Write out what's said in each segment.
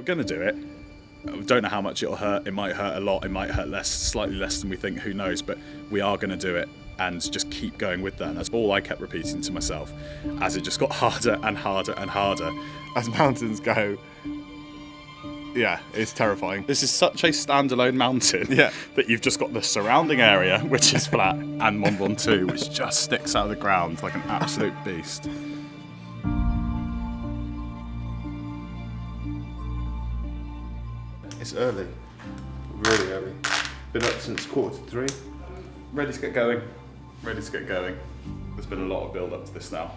going to do it. We don't know how much it'll hurt. It might hurt a lot. It might hurt less, slightly less than we think. Who knows? But we are going to do it and just keep going with that. And that's all I kept repeating to myself as it just got harder and harder and harder. As mountains go, yeah, it's terrifying. This is such a standalone mountain that you've just got the surrounding area, which is flat, and Mont Ventoux, which just sticks out of the ground like an absolute beast. It's early, really early. Been up since 2:45. Ready to get going. Ready to get going. There's been a lot of build up to this now.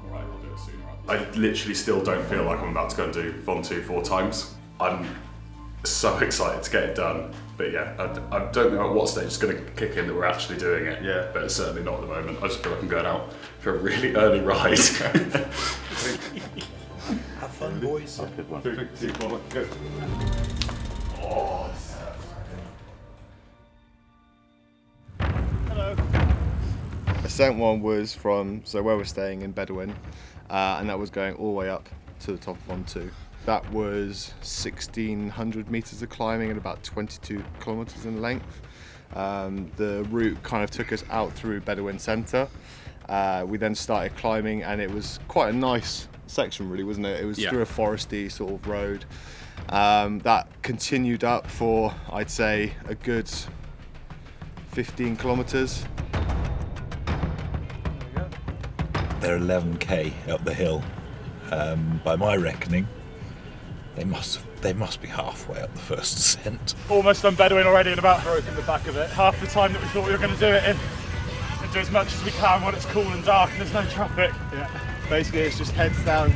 Alright, we'll do it sooner. I literally still don't feel like I'm about to go and do Ventoux 4 times. I'm so excited to get it done. But yeah, I don't know at what stage it's going to kick in that we're actually doing it. Yeah. But it's certainly not at the moment. I just feel like I'm going out for a really early ride. Have fun, boys. Good one. 3, 2, 1, go. Oh. Hello. Ascent 1 was from where we're staying in Bedouin, and that was going all the way up to the top of Ventoux. That was 1,600 metres of climbing and about 22 kilometres in length. The route kind of took us out through Bedouin Centre. We then started climbing, and it was quite a nice section, really, wasn't it? It was through a foresty sort of road. That continued up for, I'd say, a good 15 kilometres. They're 11k up the hill. By my reckoning, they must be halfway up the first ascent. Almost done Bedouin already and about broken the back of it. Half the time that we thought we were going to do it in, and do as much as we can when it's cool and dark and there's no traffic. Yeah. Basically, it's just heads down,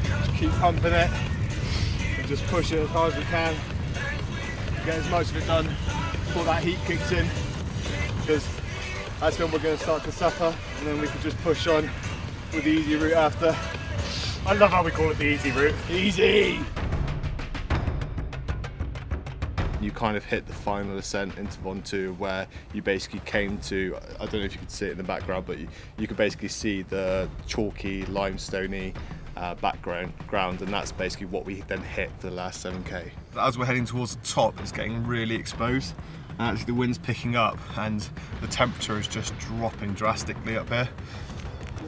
just keep pumping it, and just push it as hard as we can. Get as much of it done before that heat kicks in, because that's when we're going to start to suffer, and then we can just push on with the easy route after. I love how we call it the easy route. Easy! You kind of hit the final ascent into Ventoux, where you basically came to, I don't know if you could see it in the background, but you could basically see the chalky, limestoney background, and that's basically what we then hit for the last 7k. As we're heading towards the top, it's getting really exposed, and actually the wind's picking up, and the temperature is just dropping drastically up here.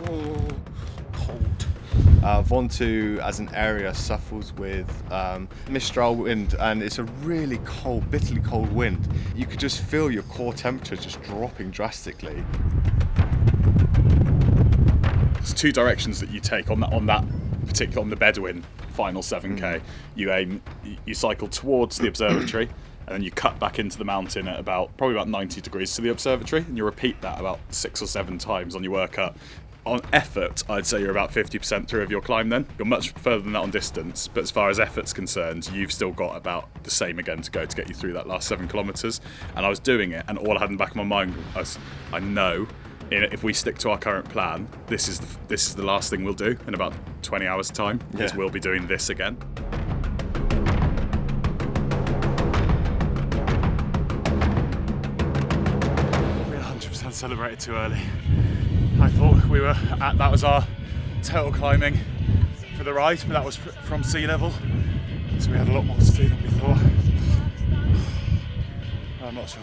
Oh, cold. Ventoux as an area suffers with Mistral wind, and it's a really cold, bitterly cold wind. You could just feel your core temperature just dropping drastically. There's 2 directions that you take on the Bedouin final 7k. You cycle towards the observatory, and then you cut back into the mountain at probably about 90 degrees to the observatory, and you repeat that about 6 or 7 times on your workout. On effort, I'd say you're about 50% through of your climb then. You're much further than that on distance, but as far as effort's concerned, you've still got about the same again to go to get you through that last 7 kilometres. And I was doing it, and all I had in the back of my mind was, I know if we stick to our current plan, this is the last thing we'll do in about 20 hours' time, because we'll be doing this again. We 100% celebrated too early. I thought that was our total climbing for the ride, but that was from sea level, so we had a lot more to do than we thought. I'm not sure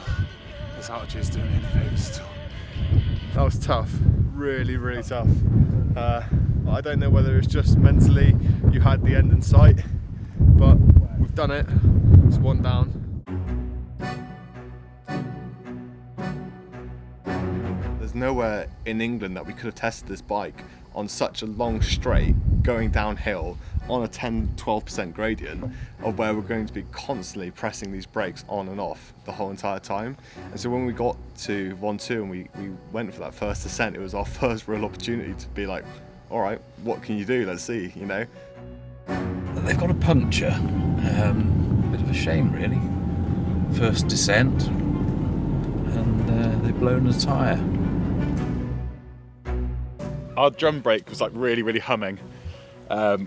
this altitude is doing me any favours at all. That was tough, really, really tough. I don't know whether it's just mentally you had the end in sight, but we've done it. It's 1 down. There's nowhere in England that we could have tested this bike on such a long straight going downhill on a 10-12% gradient of where we're going to be constantly pressing these brakes on and off the whole entire time. And so when we got to Ventoux and we went for that first ascent, it was our first real opportunity to be like, all right, what can you do? Let's see, you know. They've got a puncture. Bit of a shame, really. First descent, and they've blown a tyre. Our drum brake was like really, really humming,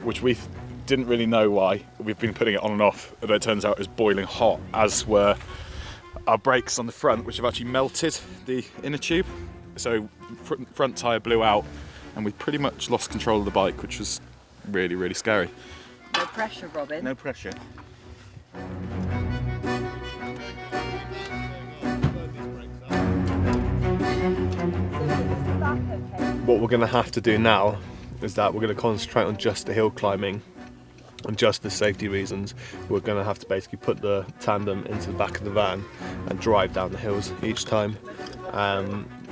which we didn't really know why. We've been putting it on and off, but it turns out it was boiling hot, as were our brakes on the front, which have actually melted the inner tube. So front tyre blew out, and we pretty much lost control of the bike, which was really, really scary. No pressure, Robin. No pressure. What we're going to have to do now is that we're going to concentrate on just the hill climbing and just for safety reasons. We're going to have to basically put the tandem into the back of the van and drive down the hills each time.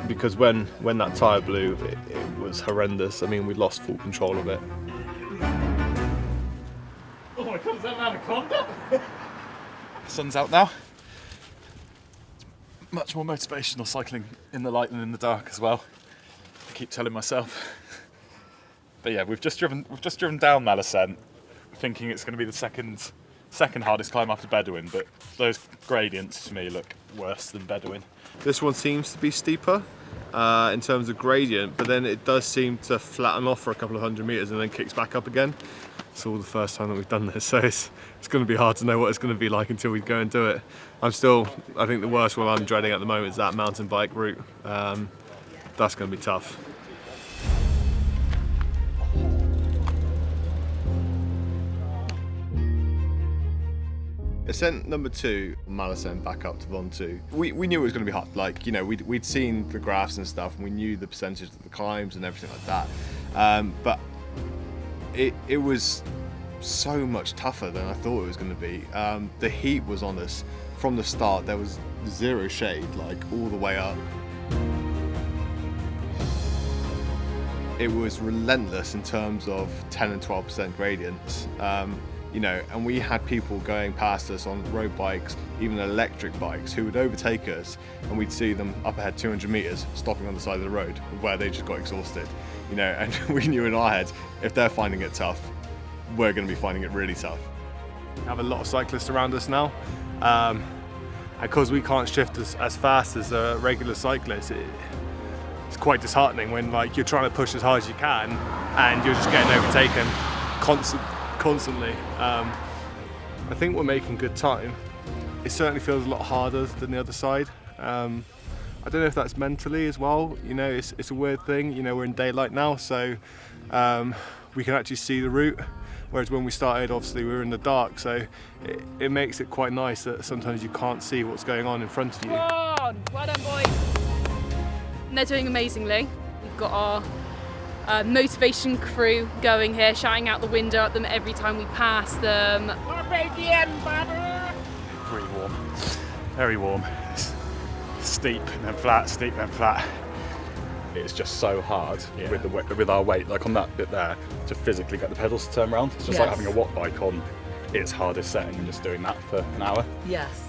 Because when that tyre blew, it was horrendous. I mean, we lost full control of it. Oh my god, is that an anaconda? Sun's out now. Much more motivational cycling in the light than in the dark as well. I keep telling myself. But yeah, we've just driven down Malacent, thinking it's going to be the second hardest climb after Bedouin, but those gradients to me look worse than Bedouin. This one seems to be steeper in terms of gradient, but then it does seem to flatten off for a couple of 100 metres and then kicks back up again. It's all the first time that we've done this, so it's going to be hard to know what it's going to be like until we go and do it. I think the worst one I'm dreading at the moment is that mountain bike route. That's going to be tough. Ascent number 2, Malacent back up to Ventoux. We knew it was going to be hard. Like, you know, we'd seen the graphs and stuff, and we knew the percentage of the climbs and everything like that. But it was so much tougher than I thought it was going to be. The heat was on us from the start. There was zero shade, like all the way up. It was relentless in terms of 10 and 12% gradients. You know, and we had people going past us on road bikes, even electric bikes, who would overtake us, and we'd see them up ahead 200 metres, stopping on the side of the road, where they just got exhausted. You know, and we knew in our heads, if they're finding it tough, we're going to be finding it really tough. We have a lot of cyclists around us now, and because we can't shift as fast as a regular cyclist, it's quite disheartening when like you're trying to push as hard as you can, and you're just getting overtaken constantly. I think we're making good time. It certainly feels a lot harder than the other side. I don't know if that's mentally as well. You know, it's a weird thing. You know, we're in daylight now, so we can actually see the route. Whereas when we started, obviously we were in the dark, so it makes it quite nice that sometimes you can't see what's going on in front of you. Well done, boys. And they're doing amazingly. We've got our motivation crew going here, shouting out the window at them every time we pass them. Pretty warm, very warm. It's steep and then flat, steep and flat. It's just so hard with our weight, like on that bit there, to physically get the pedals to turn around. It's just like having a watt bike on its hardest setting and just doing that for an hour. Yes.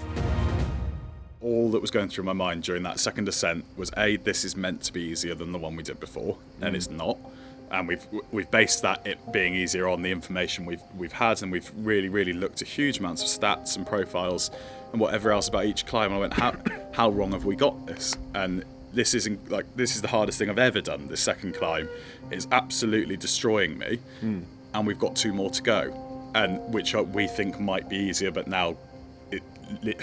All that was going through my mind during that second ascent was this is meant to be easier than the one we did before, and it's not. And we've based that it being easier on the information we've had, and we've really looked at huge amounts of stats and profiles and whatever else about each climb. And I went, how wrong have we got this? And this is the hardest thing I've ever done. This second climb is absolutely destroying me, and we've got 2 more to go, and which we think might be easier, but now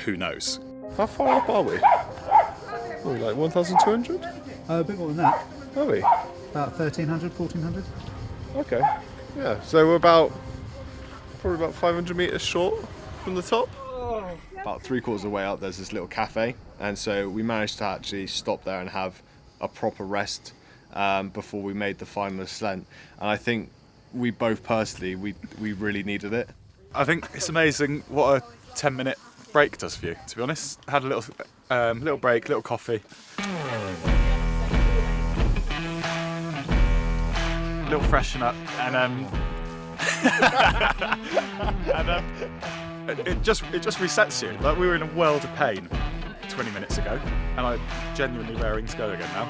who knows? How far up are we? Oh, like 1,200? A bit more than that. Are we? About 1,300, 1,400. Okay. Yeah, so we're probably about 500 metres short from the top. About 3/4 of the way up, there's this little cafe, and so we managed to actually stop there and have a proper rest before we made the final ascent. And I think we both personally, we really needed it. I think it's amazing what a 10-minute break does for you, to be honest. Had a little break, little coffee. Little freshen up, and it just resets you. Like, we were in a world of pain 20 minutes ago, and I'm genuinely raring to go again now.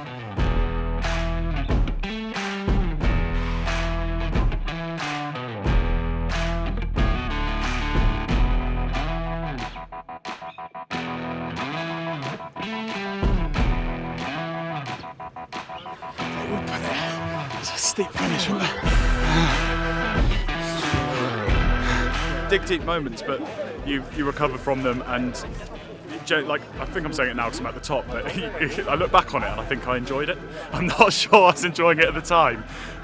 It's a steep finish, isn't there? Dig deep moments, but you recover from them, and like, I think I'm saying it now because I'm at the top, but I look back on it and I think I enjoyed it. I'm not sure I was enjoying it at the time,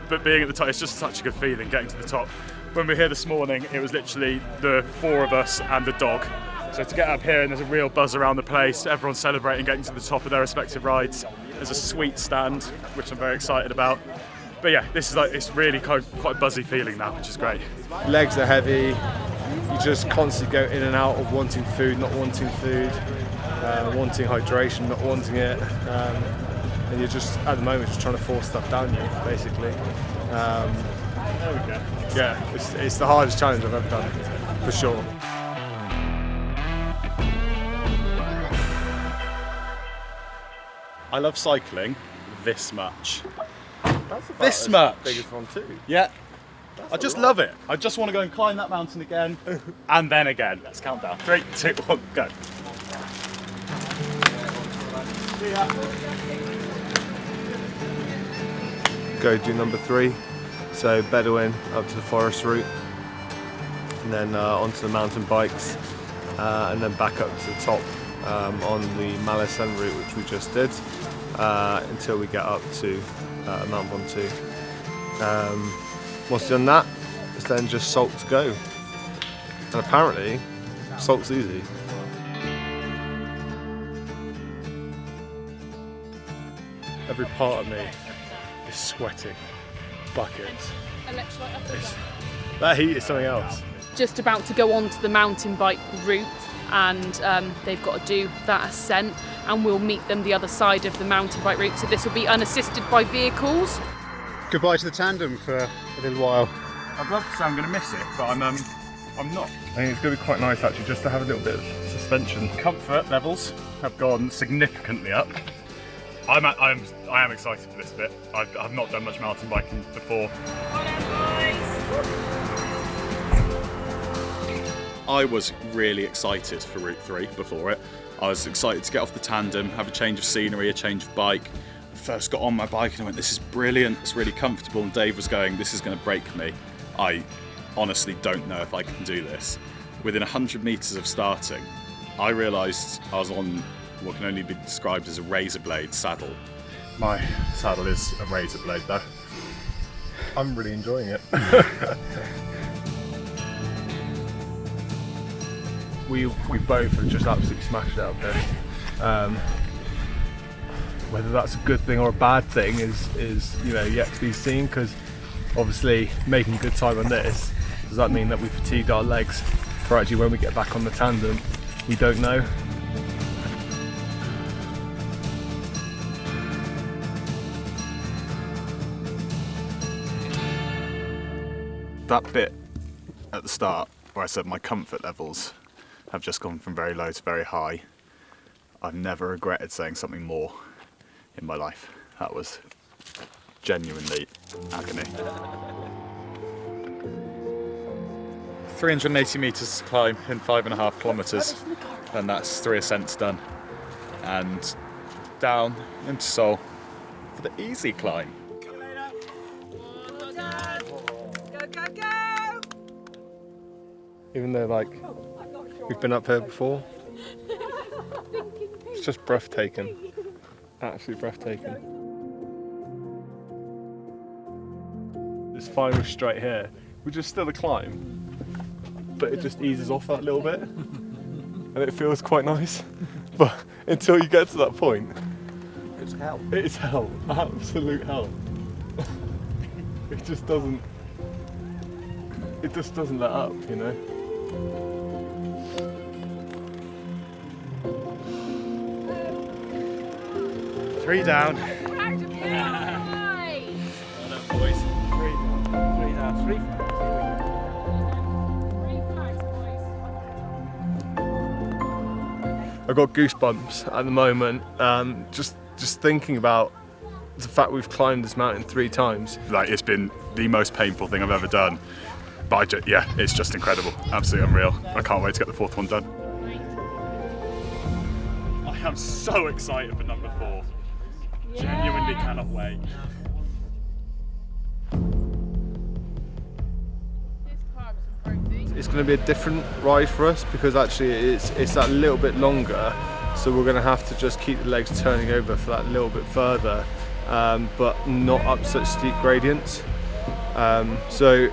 but being at the top, it's just such a good feeling, getting to the top when we were here this morning, it was literally the 4 of us and a dog. So to get up here and there's a real buzz around the place, everyone's celebrating getting to the top of their respective rides. There's a sweet stand, which I'm very excited about. But yeah, this is like, it's really quite a buzzy feeling now, which is great. Legs are heavy. You just constantly go in and out of wanting food, not wanting food, wanting hydration, not wanting it. And you're just, at the moment, just trying to force stuff down you, basically. There we go. Yeah, it's the hardest challenge I've ever done, for sure. I love cycling this much. That's about This much. Big as one too. Yeah. I just love it. I just want to go and climb that mountain again, and then again. Let's count down. 3, 2, 1, go. See ya. Go do number 3. So Bedouin up to the forest route, and then onto the mountain bikes, and then back up to the top on the Malesen route, which we just did, until we get up to Mont Ventoux. Once done that, it's then just salt to go. And apparently, salt's easy. Every part of me is sweating buckets. Electrolyte up and down. That heat is something else. Just about to go onto the mountain bike route, and they've got to do that ascent, and we'll meet them the other side of the mountain bike route. So this will be unassisted by vehicles. Goodbye to the tandem for a little while. I'd love to say I'm going to miss it, but I'm not. I think it's going to be quite nice actually just to have a little bit of suspension. Comfort levels have gone significantly up. I am excited for this bit. I've not done much mountain biking before. I was really excited for Route 3 before it. I was excited to get off the tandem, have a change of scenery, a change of bike. First got on my bike and I went, this is brilliant, it's really comfortable, and Dave was going, this is going to break me. I honestly don't know if I can do this. Within 100 metres of starting, I realised I was on what can only be described as a razor blade saddle. My saddle is a razor blade though. I'm really enjoying it. we both have just absolutely smashed it out there. Whether that's a good thing or a bad thing is yet to be seen, because obviously making good time on this, does that mean that we fatigued our legs for actually when we get back on the tandem? We don't know. That bit at the start where I said my comfort levels have just gone from very low to very high, I've never regretted saying something more in my life. That was genuinely agony. 380 metres to climb in 5.5 kilometres, and that's 3 ascents done. And down into Seoul for the easy climb. Even though we've been up here before, it's just breathtaking. Absolutely breathtaking. This final straight here, which is still a climb, but it just eases off that little bit and it feels quite nice. But until you get to that point, It's hell. it's hell, absolute hell. It just doesn't let up, you know? 3 down. I've got goosebumps at the moment, just thinking about the fact we've climbed this mountain 3 times. Like, it's been the most painful thing I've ever done. But it's just incredible. Absolutely unreal. I can't wait to get the 4th one done. I am so excited for number 4. Genuinely cannot wait. It's going to be a different ride for us because actually it's that little bit longer, so we're going to have to just keep the legs turning over for that little bit further, but not up such steep gradients. So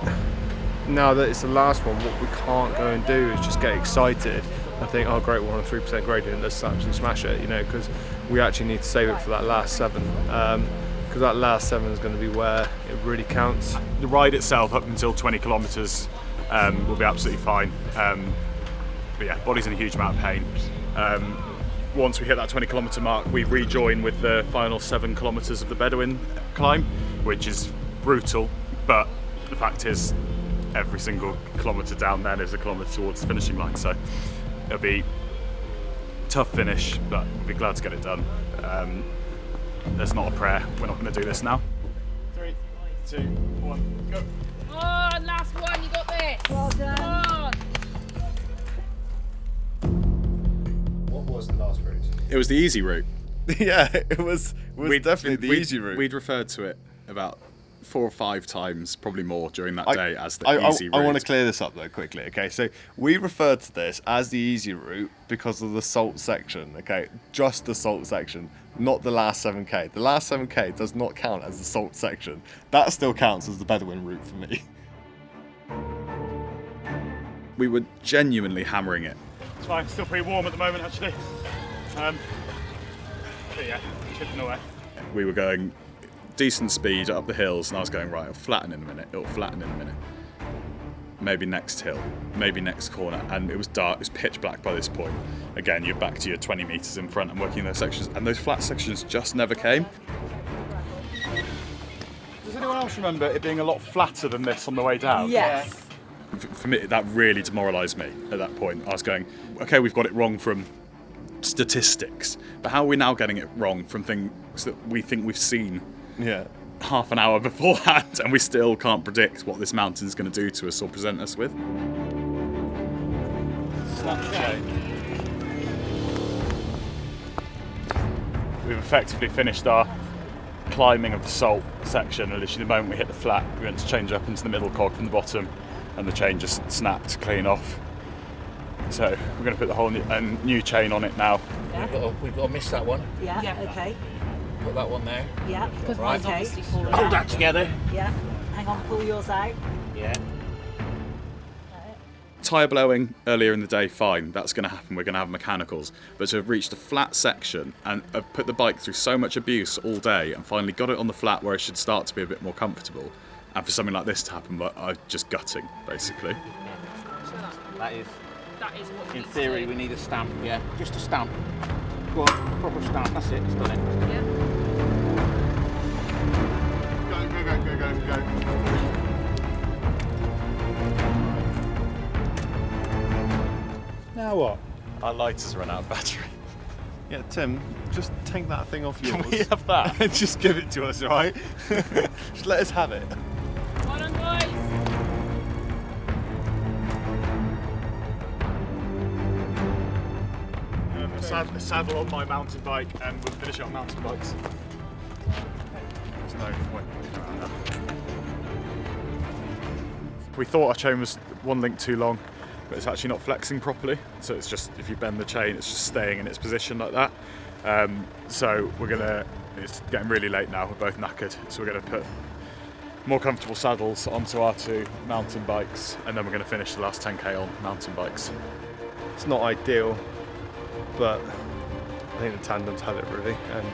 now that it's the last one, what we can't go and do is just get excited and think, oh great, we're on a 3% gradient, let's absolutely smash it, you know, because we actually need to save it for that last 7. Because that last 7 is going to be where it really counts. The ride itself up until 20 kilometres will be absolutely fine. But yeah, body's in a huge amount of pain. Once we hit that 20 kilometre mark, we rejoin with the final 7 kilometres of the Bedouin climb, which is brutal, but the fact is every single kilometre down then is a kilometre towards the finishing line, so it'll be a tough finish, but we'll be glad to get it done. There's not a prayer, we're not going to do this now. 3, 2, 1, go. Oh, last one, you got this. Well done. Oh. What was the last route? It was the easy route. Yeah, it was definitely the easy route. We'd referred to it about 4 or 5 times, probably more, during that day as the easy route. I want to clear this up though quickly, okay? So we referred to this as the easy route because of the salt section, okay? Just the salt section, not the last 7k. The last 7k does not count as the salt section. That still counts as the Bedouin route for me. We were genuinely hammering it. It's fine, still pretty warm at the moment actually. But yeah, chipping away. We were going decent speed up the hills, and I was going, right, it'll flatten in a minute, maybe next hill, maybe next corner, and it was dark, it was pitch black by this point. Again, you're back to your 20 metres in front and working those sections, and those flat sections just never came. Does anyone else remember it being a lot flatter than this on the way down? Yes. For me, that really demoralised me at that point. I was going, okay, we've got it wrong from statistics, but how are we now getting it wrong from things that we think we've seen half an hour beforehand, and we still can't predict what this mountain's going to do to us or present us with? Snap the chain. We've effectively finished our climbing of the salt section, and literally the moment we hit the flat, we went to change up into the middle cog from the bottom, and the chain just snapped clean off. So we're going to put the whole new chain on it now. Yeah. We've got to miss that one. Yeah. Okay. Put that one there. Yeah. Because Right. mine's obviously fallen Hold out. that together. Yeah. Hang on. Pull yours out. Yeah. Tyre blowing earlier in the day, fine, that's going to happen, we're going to have mechanicals. But to have reached a flat section and have put the bike through so much abuse all day and finally got it on the flat where it should start to be a bit more comfortable, and for something like this to happen, I'm just gutting, basically. That is, what in we theory, do. we need a stamp, yeah. Just a stamp. Go on, proper stamp, that's it, it's done it. Yeah. Go. Now what? Our lighters run out of battery. Yeah, Tim, just take that thing off yours. Can we have that? And just give it to us, alright? Just let us have it. Well done, boys. Saddle on my mountain bike, and we'll finish it on mountain bikes. There's no point. We thought our chain was 1 link too long, but it's actually not flexing properly. So it's just, if you bend the chain, it's just staying in its position like that. So it's getting really late now, we're both knackered. So we're gonna put more comfortable saddles onto our 2 mountain bikes, and then we're gonna finish the last 10k on mountain bikes. It's not ideal, but I think the Tandem's had it really, and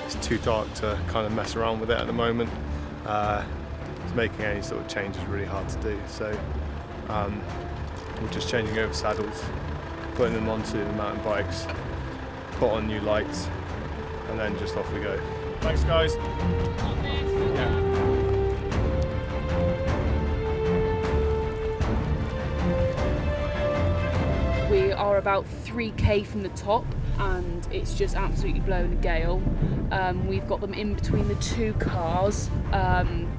it's too dark to kind of mess around with it at the moment. It's making any sort of change is really hard to do, so we're just changing over saddles, putting them onto the mountain bikes, put on new lights, and then just off we go. Thanks, guys. We are about 3k from the top, and it's just absolutely blowing a gale. We've got them in between the 2 cars,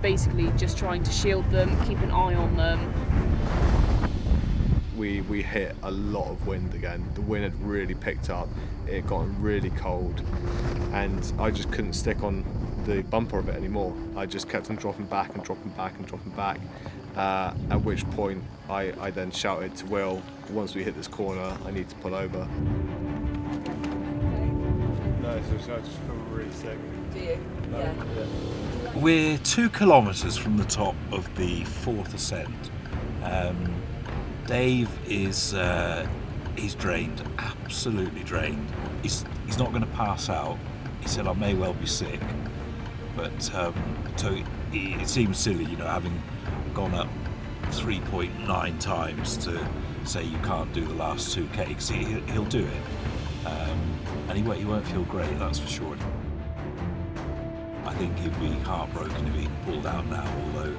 basically just trying to shield them, keep an eye on them. We hit a lot of wind again. The wind had really picked up, it had gotten really cold, and I just couldn't stick on the bumper of it anymore. I just kept on dropping back and dropping back and dropping back, at which point I then shouted to Will, once we hit this corner, I need to pull over. No, I just feel really sick. Do you? Yeah. We're 2 kilometres from the top of the 4th ascent, Dave is he's drained, absolutely drained. He's not going to pass out. He said I may well be sick, but so it seems silly, having gone up 3.9 times to say you can't do the last 2K, because he'll do it, and he won't feel great, that's for sure. I think he'd be heartbroken if he pulled out now, although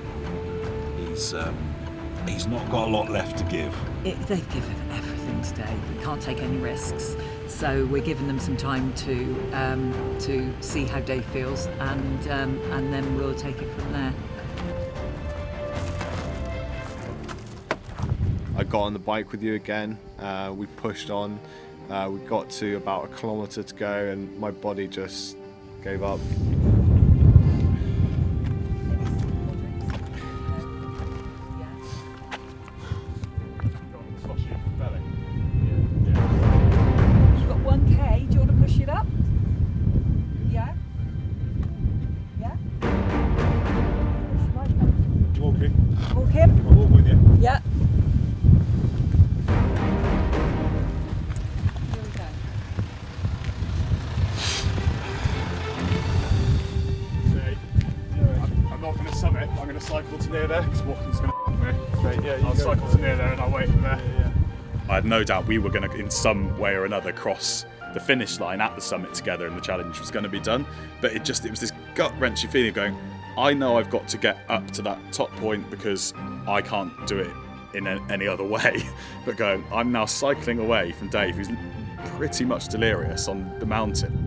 he's not got a lot left to give. They've given everything today. We can't take any risks, so we're giving them some time to see how Dave feels, and then we'll take it from there. I got on the bike with you again. We pushed on. We got to about 1 kilometre to go, and my body just gave up. You've got 1K. Do you want to push it up? Yeah. Yeah. Walking. Walk him. I'll walk with you. Yeah. I'm not going to summit, I'm going to cycle to near there because walking's going to me. I'll cycle to near there and I'll wait for there. I had no doubt we were going to, in some way or another, cross the finish line at the summit together, and the challenge was going to be done. But it was this gut-wrenching feeling of going, I know I've got to get up to that top point because I can't do it in any other way. But going, I'm now cycling away from Dave, who's pretty much delirious on the mountain.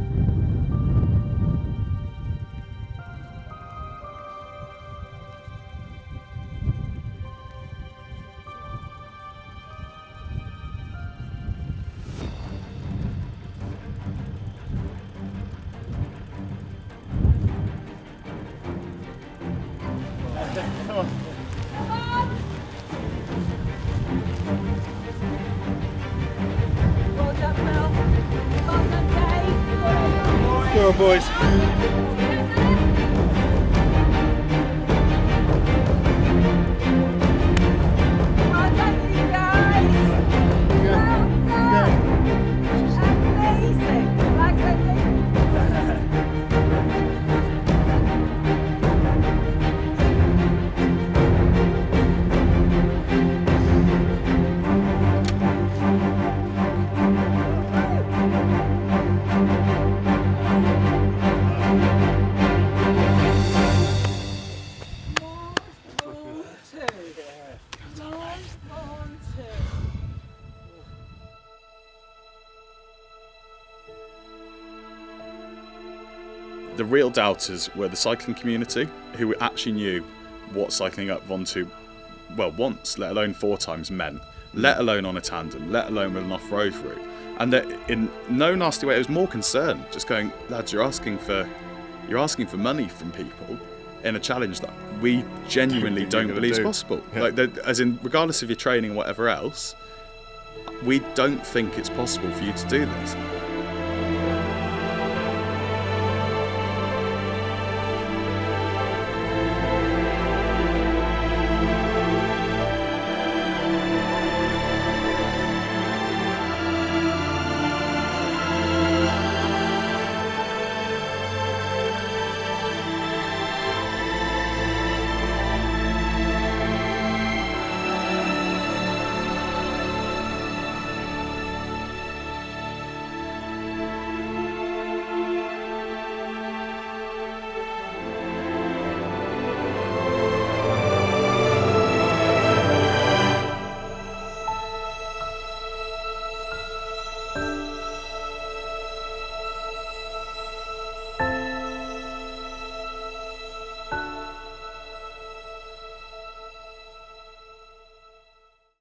Well done, Mel. Well done, Dave. Go on, boys. Well done, you guys. Well done. Amazing. Like I The real doubters were the cycling community, who actually knew what cycling up Ventoux, once, let alone 4 times, meant, let alone on a tandem, let alone with an off-road route. And that in no nasty way, it was more concern, just going, lads, you're asking for money from people in a challenge that we genuinely don't believe is possible. Yeah. As in, regardless of your training or whatever else, we don't think it's possible for you to do this.